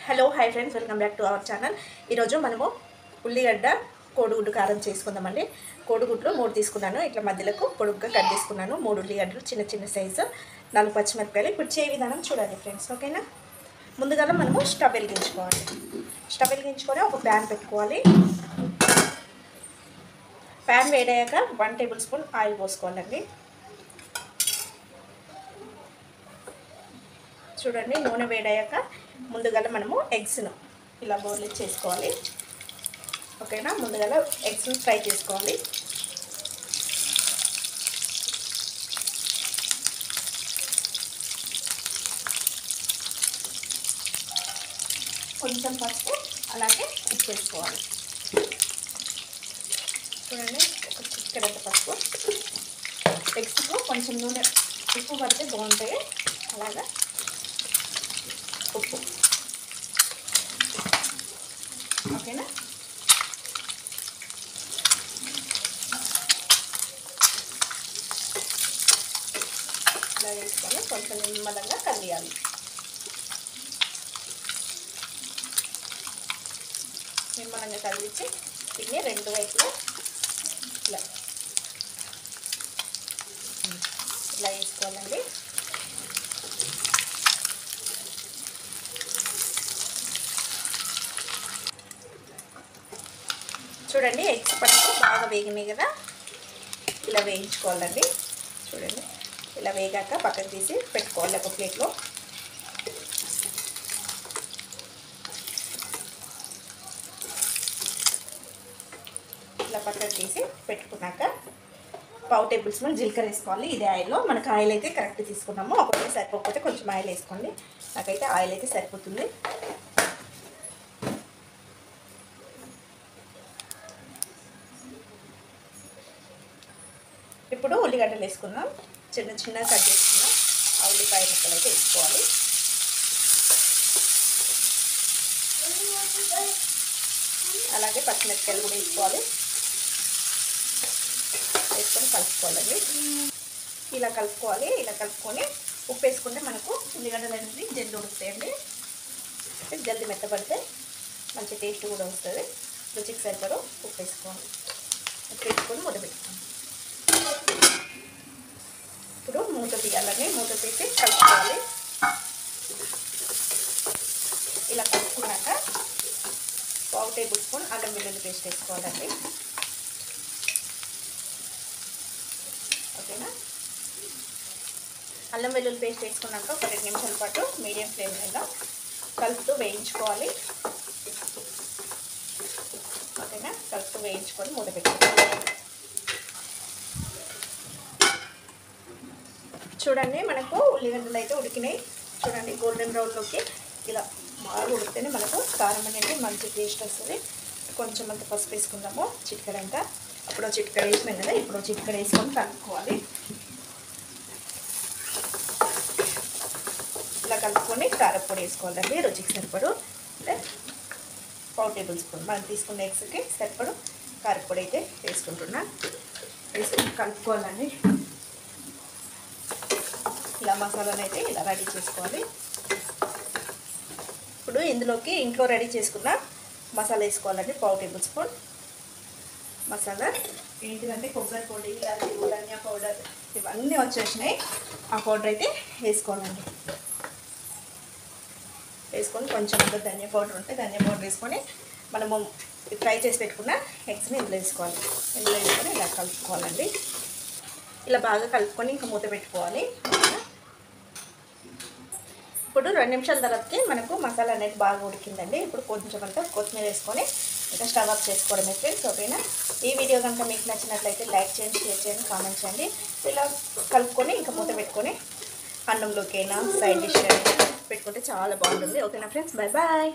Hello hi friends, welcome back to our channel. ఈరోజు మనము ఉల్లిగడ్డ కోడిగుడ్డు కారం చేసుకుందామండి. కోడిగుడ్లు 3 తీసుకున్నాను. ఇట్లా మధ్యలకు పొడుగ్గా కట్ చేసుకున్నాను. 3 ఉల్లిగడ్డలు చిన్న చిన్న సైజు, 4 పచ్చిమిరపకాయలు. ఇప్పుడు చే విధానం చూడండి ఫ్రెండ్స్, ఓకేనా. ముందుగా మనము స్టవ్ వెలిగించుకోవాలి. స్టవ్ వెలిగించుకొని ఒక ప్యాన్ పెట్టుకోవాలి. ప్యాన్ వేడయ్యాక 1 టేబుల్ స్పూన్ ఆయిల్ పోసుకోవాలండి. చూడండి, నూనె వేడయ్యాక ముందుగా మనము ఎగ్స్ను ఇలా బౌల్లో చేసుకోవాలి, ఓకేనా. ముందుగా ఎగ్స్ను ఫ్రై చేసుకోవాలి. కొంచెం పసుపు అలాగే ఉప్పు వేసుకోవాలి. చూడండి, ఒక చిటికెడంత పసుపు. ఎగ్స్కు కొంచెం నూనె ఉప్పు పడితే బాగుంటాయి. అలాగా ఉప్పు, ఓకేనా. ఇలా వేసుకొని కొంచెం నిమ్మలంగా కలియాలి. నిమ్మలంగా కలిగించి దీన్ని 2 వైపులా ఇలా వేసుకోవాలండి. చూడండి, ఎగ్స్ పట్టుకు బాగా వేగినాయి కదా, ఇలా వేయించుకోవాలండి. చూడండి, ఇలా వేగాక పక్కన తీసి పెట్టుకోవాలి ఒక ప్లేట్లో. ఇలా పక్కన తీసి పెట్టుకున్నాక 1/2 టేబుల్ స్పూన్ జీలకర్ర వేసుకోవాలి. ఇదే ఆయిల్లో. మనకు ఆయిల్ అయితే కరెక్ట్ తీసుకున్నాము. ఒకటి సరిపోకపోతే కొంచెం ఆయిల్ వేసుకోండి. నాకైతే ఆయిల్ అయితే సరిపోతుంది. ఇప్పుడు ఉల్లిగడ్డలు వేసుకుందాం. చిన్న చిన్నగా కట్ చేసుకున్నాం. ఆ ఉల్లిపాయ ముక్కలు అయితే వేసుకోవాలి. అలాగే పచ్చిమిరపకాయలు కూడా వేసుకోవాలి. వేసుకొని కలుపుకోవాలండి. ఇలా కలుపుకోవాలి. ఇలా కలుపుకొని ఉప్పు వేసుకుంటే మనకు ఉల్లిగడ్డలు అనేది జల్ది ఉడుకుతాయండి. జల్ది మెత్తపడితే మంచి టేస్ట్ కూడా వస్తుంది. రుచికి సరిపడా ఉప్పు వేసుకోవాలి. ఉప్పు వేసుకొని మూత పెట్టుకోవాలి. ఇప్పుడు మూత తీయాలని, మూత తీసి కలుపుకోవాలి. ఇలా కలుపుకున్నాక 1/2 టేబుల్ స్పూన్ అల్లం వెల్లుల్లి పేస్ట్ వేసుకోవాలండి, ఓకేనా. అల్లం వెల్లుల్లి పేస్ట్ వేసుకున్నాక ఒక 2 నిమిషాల పాటు మీడియం ఫ్లేమ్ మీద కలుపుతూ వేయించుకోవాలి, ఓకేనా. కలుపుతూ వేయించుకొని మూత పెట్టుకోవాలి. చూడండి, మనకు ఉల్లిగడ్డలు అయితే ఉడికినాయి. చూడండి, గోల్డెన్ బ్రౌన్లోకి ఇలా బాగా ఉడికితేనే మనకు కారం అనేది మంచి టేస్ట్ వస్తుంది. కొంచెం అంత పసుపు వేసుకుందాము, చిటికెడంతా. అప్పుడు చిటికెడ వేసినాం కదా, ఇప్పుడు చిటికెడ వేసుకొని కలుపుకోవాలి. ఇలా కలుపుకొని కారపొడి వేసుకోవాలండి, రుచికి సరిపడు. అంటే 1/2 టేబుల్ స్పూన్ మనం తీసుకున్న ఎగ్స్కి సరిపడు కారపొడి అయితే వేసుకుంటున్నా. వేసుకొని కలుపుకోవాలండి. ఇలా మసాలాను అయితే ఇలా రెడీ చేసుకోవాలి. ఇప్పుడు ఇందులోకి ఇంట్లో రెడీ చేసుకున్న మసాలా వేసుకోవాలండి. 1/2 టేబుల్ స్పూన్ మసాలా. ఏంటిదంటే కొబ్బరి పొడి, ధనియా పౌడర్ ఇవన్నీ వచ్చేసినాయి. ఆ పౌడర్ అయితే వేసుకోవాలండి. వేసుకొని కొంచెం ధనియా పౌడర్ ఉంటే ధనియా పౌడర్ వేసుకొని మనము ఫ్రై చేసి పెట్టుకున్న ఎగ్స్ని ఇందులో వేసుకోవాలి. ఇందులో వేసుకొని ఇలా కలుపుకోవాలండి. ఇలా బాగా కలుపుకొని ఇంకా మూత పెట్టుకోవాలి. ఇప్పుడు 2 నిమిషాల తర్వాతకి మనకు మసాలా అనేది బాగా ఉడికిందండి. ఇప్పుడు కొంచెం అంతా కొత్తిమీర వేసుకొని ఇంకా స్టవ్ ఆఫ్ చేసుకోవడమే ఫ్రెండ్స్, ఓకేనా. ఈ వీడియో కనుక మీకు నచ్చినట్లయితే లైక్ చేయండి, షేర్ చేయండి, కామెంట్ చేయండి. ఇలా కలుపుకొని ఇంకా మూత పెట్టుకొని అన్నంలోకైనా సైడ్ డిష్ అయినా పెట్టుకుంటే చాలా బాగుంటుంది, ఓకేనా ఫ్రెండ్స్. Bye bye.